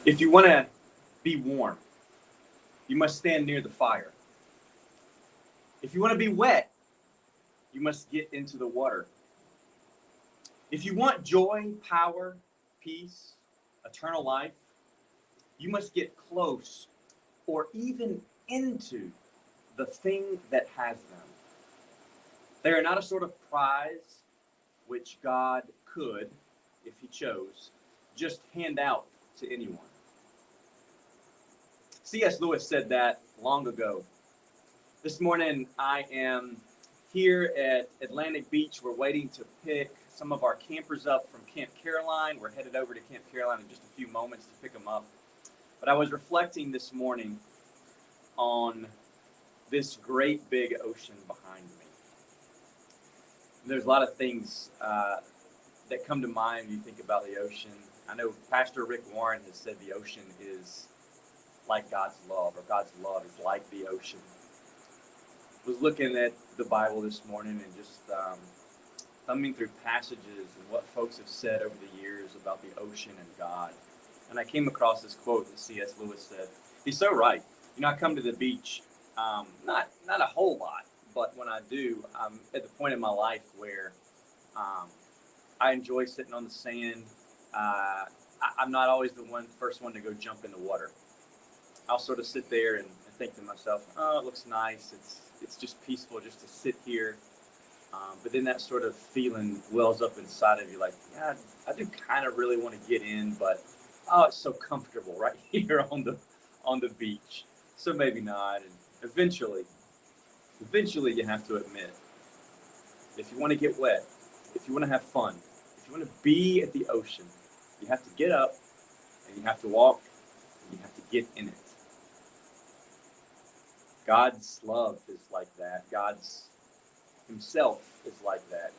If you want to be warm, you must stand near the fire. If you want to be wet, you must get into the water. If you want joy, power, peace, eternal life, you must get close or even into the thing that has them. They are not a sort of prize which God could, if He chose, just hand out to anyone. C.S. Lewis said that long ago. This morning, I am here at Atlantic Beach. We're waiting to pick some of our campers up from Camp Caroline. We're headed over to Camp Caroline in just a few moments to pick them up. But I was reflecting this morning on this great big ocean behind me. There's a lot of things that come to mind when you think about the ocean. I know Pastor Rick Warren has said the ocean is like God's love, or God's love is like the ocean. Was looking at the Bible this morning and just thumbing through passages and what folks have said over the years about the ocean and God. And I came across this quote that C.S. Lewis said. He's so right. You know, I come to the beach, not a whole lot, but when I do, I'm at the point in my life where I enjoy sitting on the sand. I'm not always the first one to go jump in the water. I'll sort of sit there and think to myself, oh, it looks nice. It's just peaceful just to sit here. But then that sort of feeling wells up inside of you like, yeah, I do kind of really want to get in, but oh, it's so comfortable right here on the beach. So maybe not. And eventually you have to admit, if you want to get wet, if you want to have fun, if you want to be at the ocean, you have to get up and you have to walk and you have to get in it. God's love is like that. God's Himself is like that.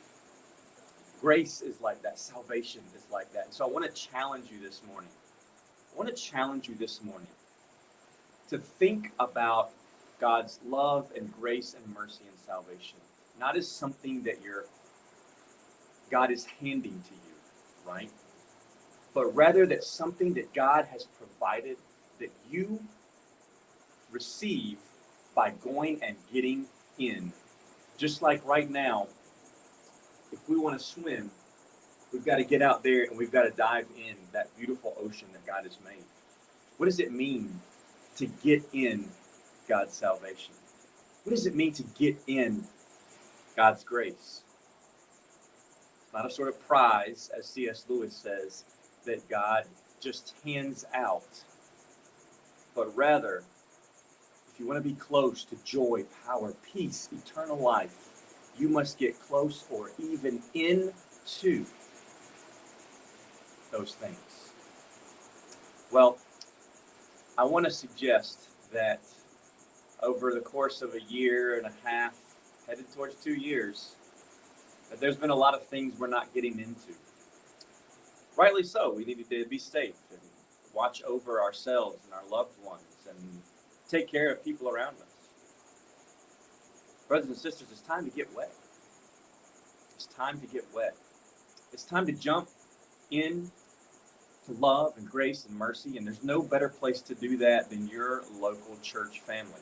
Grace is like that. Salvation is like that. And so I want to challenge you this morning. To think about God's love and grace and mercy and salvation, not as something that God is handing to you, right? But rather that something that God has provided that you receive by going and getting in. Just like right now, if we want to swim, we've got to get out there and we've got to dive in that beautiful ocean that God has made. What does it mean to get in God's salvation? What does it mean to get in God's grace? It's not a sort of prize, as C.S. Lewis says, that God just hands out, but rather, if you want to be close to joy, power, peace, eternal life, you must get close or even into those things. Well, I want to suggest that over the course of a year and a half, headed towards 2 years, that there's been a lot of things we're not getting into. Rightly so. We need to be safe and watch over ourselves and our loved ones and take care of people around us. Brothers and sisters, it's time to get wet. It's time to get wet. It's time to jump in to love and grace and mercy, and there's no better place to do that than your local church family.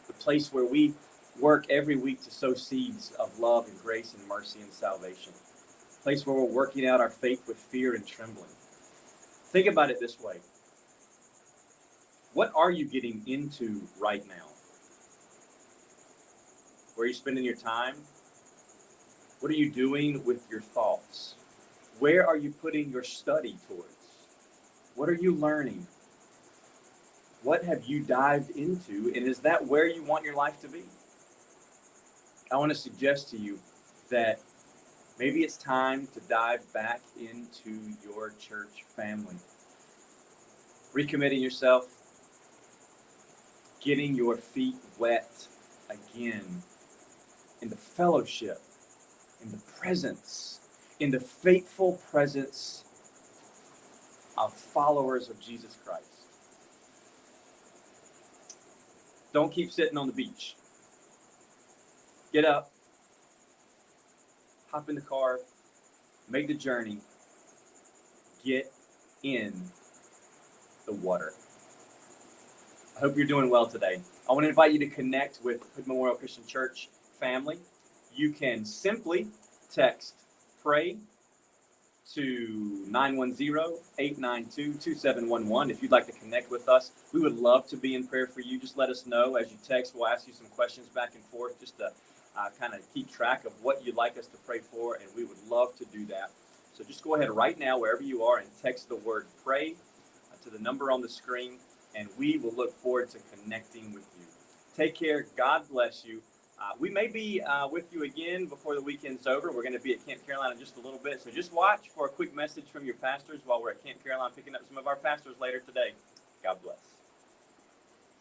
The place where we work every week to sow seeds of love and grace and mercy and salvation. A place where we're working out our faith with fear and trembling. Think about it this way. What are you getting into right now? Where are you spending your time? What are you doing with your thoughts? Where are you putting your study towards? What are you learning? What have you dived into? And is that where you want your life to be? I want to suggest to you that maybe it's time to dive back into your church family. Recommitting yourself, getting your feet wet again in the fellowship, in the presence, in the faithful presence of followers of Jesus Christ. Don't keep sitting on the beach. Get up, hop in the car, make the journey, get in the water. I hope you're doing well today. I want to invite you to connect with Hood Memorial Christian Church family. You can simply text PRAY to 910-892-2711 if you'd like to connect with us. We would love to be in prayer for you. Just let us know as you text. We'll ask you some questions back and forth just to kind of keep track of what you'd like us to pray for, and we would love to do that. So just go ahead right now, wherever you are, and text the word PRAY to the number on the screen, and we will look forward to connecting with you. Take care. God bless you. We may be with you again before the weekend's over. We're going to be at Camp Caroline in just a little bit. So just watch for a quick message from your pastors while we're at Camp Caroline picking up some of our pastors later today. God bless.